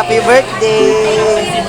Happy birthday!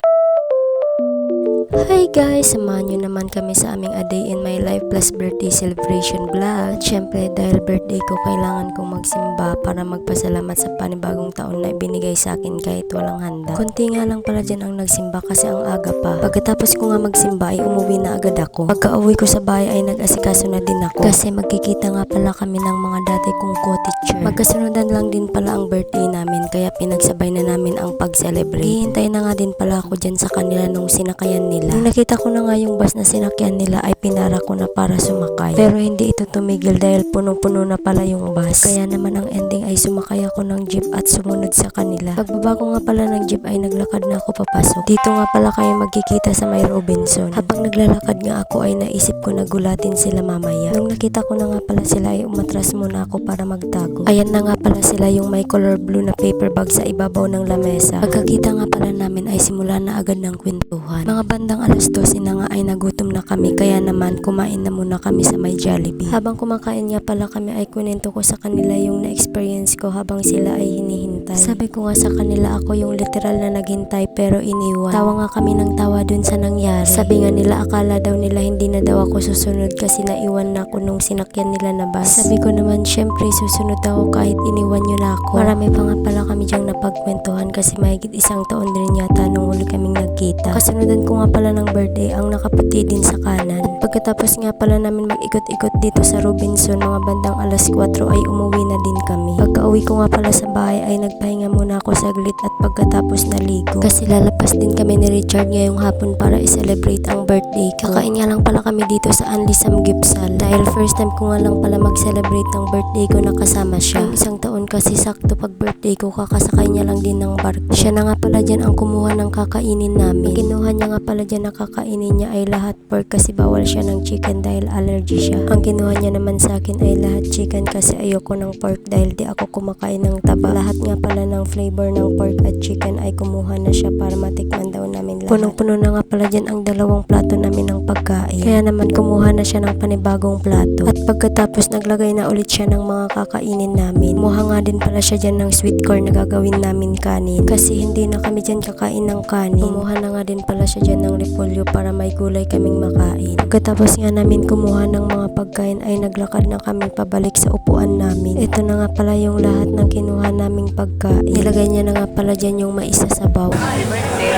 Hi guys! Samahan nyo naman kami sa aming A Day in My Life plus birthday celebration vlog. At syempre dahil birthday ko, kailangan kong magsimba para magpasalamat sa panibagong taon na ibinigay sa akin kahit walang handa. Kunti nga lang pala dyan ang nagsimba kasi ang aga pa. Pagkatapos ko nga magsimba ay umuwi na agad ako. Pagka-uwi ko sa bahay ay nag-asikaso na din ako kasi magkikita nga pala kami ng mga dati kong co-teacher. Magkasunodan lang din pala ang birthday namin kaya pinagsabay na namin ang pag-celebrate. Hihintay na nga din pala ako dyan sa kanila nung sinakayan nila. Nung nakita ko na nga yung bus na sinakyan nila ay pinara ko na para sumakay. Pero hindi ito tumigil dahil punong-puno na pala yung bus. Kaya naman ang ending ay sumakay ako ng jeep at sumunod sa kanila. Pagbaba ko nga pala ng jeep ay naglakad na ako papasok. Dito nga pala kayo magkikita sa may Robinson. Habang naglalakad nga ako ay naisip ko na gulatin sila mamaya. Nung nakita ko na nga pala sila ay umatras muna ako para magtago. Ayan na nga pala sila yung may color blue na paper bag sa ibabaw ng lamesa. Pagkakita nga pala namin ay simula na agad ng kwentuhan. Mga bandang alas 12 na nga ay nagutom na kami kaya naman kumain na muna kami sa may Jollibee. Habang kumakain nga pala kami ay kunento ko sa kanila yung na-experience ko habang sila ay hinihintay. Sabi ko nga sa kanila ako yung literal na naghintay pero iniwan. Tawa nga kami ng tawa dun sa nangyari. Sabi nga nila akala daw nila hindi na daw ako susunod kasi naiwan na ako nung sinakyan nila na bus. Sabi ko naman syempre susunod ako kahit iniwan nyo na ako. Marami pa nga pala kami dyang napagkwentuhan kasi mahigit isang taon din yata nung huli kaming nagkita. Kasunodan ko nga pala ng birthday ang nakaputi din sa kanan. Pagkatapos nga pala namin mag-ikot-ikot dito sa Robinson mga bandang alas 4 ay umuwi na din kami. Pagka-uwi ko nga pala sa bahay ay nagpahinga muna ako saglit at pagkatapos naligo. Kasi lalapas din kami ni Richard ngayong hapon para i-celebrate ang birthday ko. Kakain nga lang pala kami dito sa Anli Samgyeopsal dahil first time ko nga lang pala mag-celebrate ng birthday ko na kasama siya. Yung isang taon kasi sakto pag birthday ko kakasakay niya lang din ng barko. Siya na nga pala dyan ang kumuha ng kakainin namin. Kinuha niya nga pala dyan na kakainin niya ay lahat pork kasi bawal siya ng chicken dahil allergy siya. Ang kinuha niya naman sa akin ay lahat chicken kasi ayoko ng pork dahil di ako kumakain ng taba. Lahat nga pala ng flavor ng pork at chicken ay kumuha na siya para matikman daw namin lahat. Punong-puno na nga pala dyan ang dalawang plato namin ng pagkain. Kaya naman kumuha na siya ng panibagong plato. At pagkatapos naglagay na ulit siya ng mga kakainin namin. Kumuha nga din pala siya dyan ng sweet corn na gagawin namin kanin. Kasi hindi na kami dyan kakain ng kanin. Kumuha na nga din pala siya dyan ng repolyo para may gulay kaming makain. Pagkatapos nga namin kumuha ng mga pagkain ay naglakad na kami pabalik sa upuan namin. Ito na nga pala yung lahat ng kinuha naming pagkain. Nilagay niya na nga pala dyan yung mais sa sabaw. Happy birthday!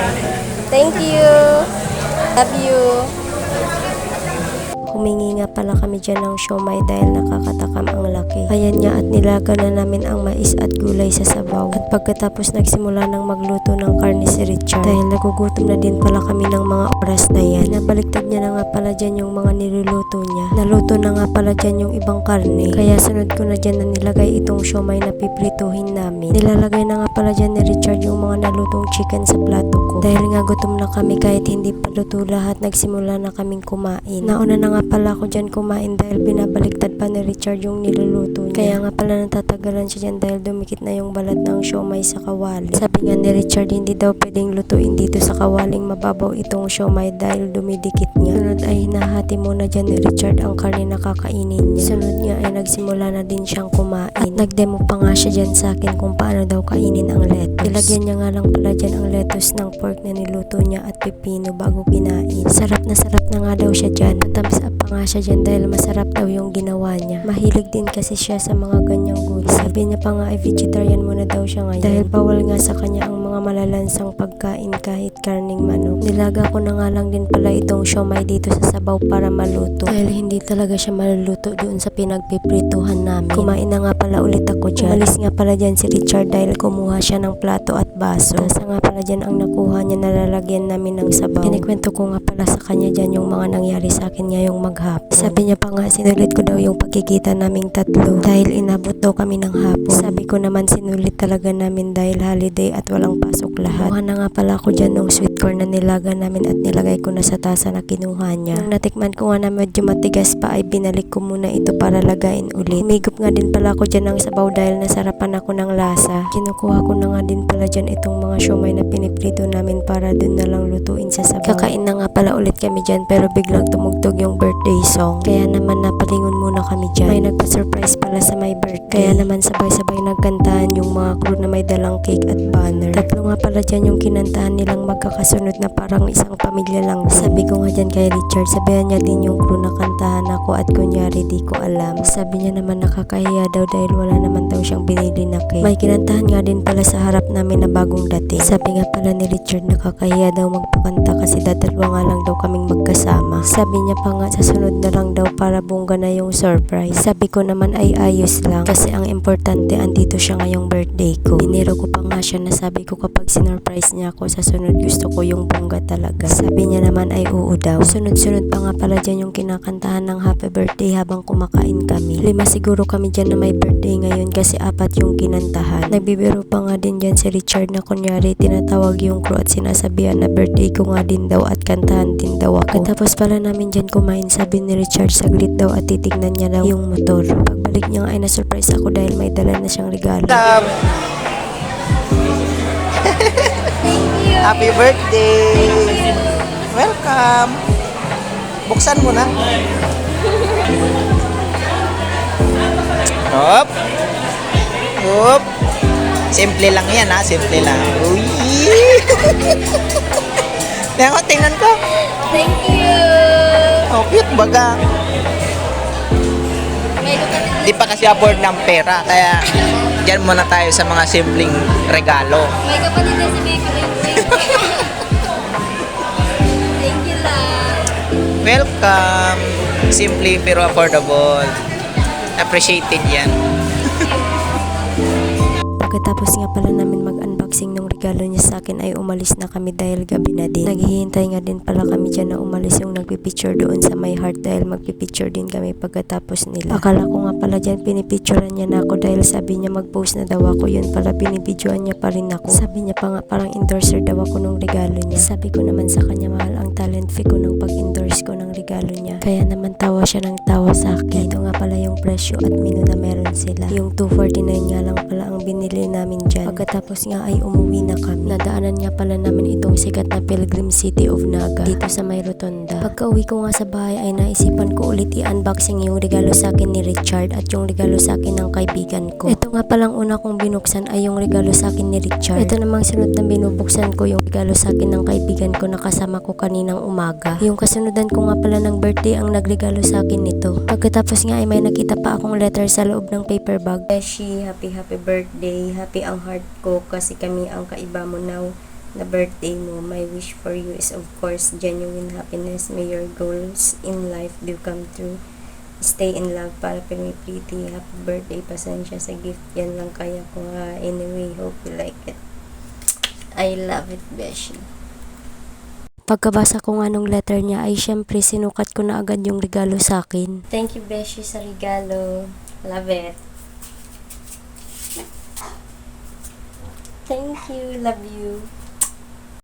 Thank you! Love you! Humingi nga pala kami dyan ng siomay dahil nakakatakam ang laki. Ayan nga at nilaga na namin ang mais at gulay sa sabaw. At pagkatapos nagsimula ng magluto ng karne si Richard. Dahil nagugutom na din pala kami ng mga oras na yan. Nabaliktad niya na nga pala dyan yung mga niluluto niya. Naluto na nga pala dyan yung ibang karne. Kaya sunod ko na dyan na nilagay itong siomay na piprituhin namin. Nilalagay na nga pala dyan ni Richard yung mga nalutong chicken sa plato ko. Dahil nga gutom na kami kahit hindi pa luto lahat, nagsimula na kaming kumain. Nauna na nga pala ako dyan kumain dahil binabaliktad pa ni Richard yung niluluto niya. Kaya nga pala natatagalan siya dyan dahil dumikit na yung balat ng siomay sa kawali. Sabi nga ni Richard hindi daw pwedeng lutuin dito sa kawaling mababaw itong siomay dahil dumidikit niya. Sunod ay hinahati muna dyan ni Richard ang karne na kakainin niya. Sunod niya ay nagsimula na din siyang kumain. At nagdemo pa nga siya dyan sa akin kung paano daw kainin ang lettuce. Ilagyan niya nga lang pala dyan ang lettuce ng pork na niluto niya at pipino bago kinain. Sarap na nga daw siya dyan. Thumbs up pa nga siya dyan dahil masarap daw yung ginawa niya. Mahilig din kasi siya sa mga ganyang gulay. Sabi niya pa nga ay vegetarian muna daw siya ngayon dahil bawal nga sa kanya ang mga malalansang pagkain kahit karning manok. Nilaga ko na nga lang din pala itong siomay dito sa sabaw para maluto dahil hindi talaga siya maluluto doon sa pinagpiprituhan namin. Kumain na nga pala ulit ako dyan. Umalis nga pala dyan si Richard dahil kumuha siya ng plato at baso. Tasa nga pala dyan ang nakuha niya na lalagyan namin ng sabaw. Kinikwento ko nga pala sa kanya dyan yung mga nangyari sa akin ngayong maghapon. Sabi niya pa nga sinulit ko daw yung pagkikita naming tatlo dahil inabot daw kami ng hapon. Sabi ko naman sinulit talaga namin dahil holiday at walang pasok lahat. Kuha na nga pala ako dyan ng sweet corn na nilaga namin at nilagay ko na sa tasa na kinuha niya. Nung natikman ko nga na medyo matigas pa ay binalik ko muna ito para lagain ulit. Humigop nga din pala ako dyan ng sabaw dahil nasarapan ako ng lasa. Kinukuha ko na nga din pala dyan itong mga siomay na piniprito namin para dun na lang lutuin sa sabaw. Kakain na nga pala ulit kami dyan pero biglang tumugtog yung birthday song. Kaya naman napalingon muna kami dyan. May nagpa-surprise pala sa my birthday. Kaya naman sabay-sabay nagkantahan yung mga crew na may dalang cake at banner. winner. Tatlo nga pala dyan yung kinantahan nilang magkakasunod na parang isang pamilya lang. Sabi ko nga dyan kay Richard, sabihan niya din yung crew na kantahan ako at kunyari di ko alam. Sabi niya naman nakakahiya daw dahil wala naman daw siyang binili na cake. May kinantahan nga din pala sa harap namin na bagong dating. Sabi nga pala ni Richard nakakahiya daw magpakanta kasi dadalwa nga lang daw kaming magkasama. Sabi niya pa nga sa sunod na lang daw para bongga na yung surprise. Sabi ko naman ay ayos lang kasi ang importante andito siya ngayong birthday ko. Dinero ko pa nga siya na sabi ko kapag sinurprise niya ako sa sunod gusto ko yung bongga talaga. Sabi niya naman ay oo daw. Sunod-sunod pa nga pala dyan yung kinakantahan ng happy birthday habang kumakain kami. 5 siguro kami dyan na may birthday ngayon kasi 4 yung kinantahan. Nagbibiro pa nga din dyan si Richard na kunyari tinatawag yung crew at sinasabihan na birthday ko nga din daw at kantahan din daw ako. Katapos pala namin dyan kumain, sabi ni Richard saglit daw at titignan niya daw yung motor. Pagbalik niya nga ay na-surprise ako dahil may dala na siyang regalo. Happy birthday! Welcome! Buksan mo na. Hop! Hop! Simple lang yan ha, simple lang. Uy! Tingnan ko. Thank you! Oh, cute baga. May kapatid. Di pa kasi afford ng pera, kaya dyan muna tayo sa mga simpleng regalo. May kapatid na si Miko. Thank you lang. Welcome! Simply pero affordable. Appreciated yan. Pagkatapos nga pala namin mag-unboxing ng regalo niya sa akin ay umalis na kami dahil gabi na din. Naghihintay nga din pala kami dyan na umalis yung nagpipicture doon sa my heart dahil magpipicture din kami pagkatapos nila. Akala ko nga pala dyan pinipicturean niya na ako dahil sabi niya mag-post na daw ako, yun pala binibidyoan niya pa rin ako. Sabi niya pa nga parang endorser daw ako ng regalo niya. Sabi ko naman sa kanya mahal ang talent fee ko ng pag-endorse ko ng regalo niya. Kaya naman tawa siya ng tawa sa akin. Ito nga pala yung presyo at menu na meron sila. Yung 249 nga lang pala ang binili namin dyan. Pagkatapos nga ay umuwi na kami. Nadaanan nga pala namin itong sikat na Pilgrim City of Naga dito sa may rotonda. Pagka uwi ko nga sa bahay ay naisipan ko ulit i-unboxing yung regalo sa akin ni Richard at yung regalo sa akin ng kaibigan ko. Ito nga palang una kong binuksan ay yung regalo sa akin ni Richard. Ito namang sunod na binubuksan ko yung regalo sa akin ng kaibigan ko na kasama ko kaninang umaga. Yung kasunodan ko nga pala ng birthday ang nagregalo sa akin nito. Pagkatapos nga ay may nakita pa akong letter sa loob ng paper bag. Beshi, happy birthday. Happy ang heart ko kasi kami ang kaiba mo now na birthday mo. My wish for you is of course genuine happiness. May your goals in life do come true. Stay in love para Pinoy Pretty. Happy birthday. Pasensya sa gift. Yan lang kaya ko ha. Anyway, hope you like it. I love it, Beshi. Pagkabasa ko nga nung letter niya ay syempre sinukat ko na agad yung regalo sa akin. Thank you, Beshi, sa regalo. Love it. Thank you. Love you.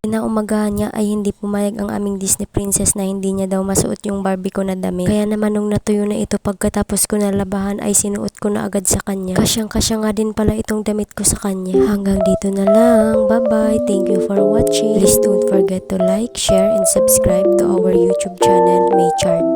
Inaumagahan niya ay hindi pumayag ang aming Disney princess na hindi niya daw masuot yung Barbie ko na damit. Kaya naman nung natuyo na ito pagkatapos ko nalabahan ay sinuot ko na agad sa kanya. Kasyang-kasya nga din pala itong damit ko sa kanya. Hanggang dito na lang. Bye-bye. Thank you for watching. Please don't forget to like, share, and subscribe to our YouTube channel, Maychart.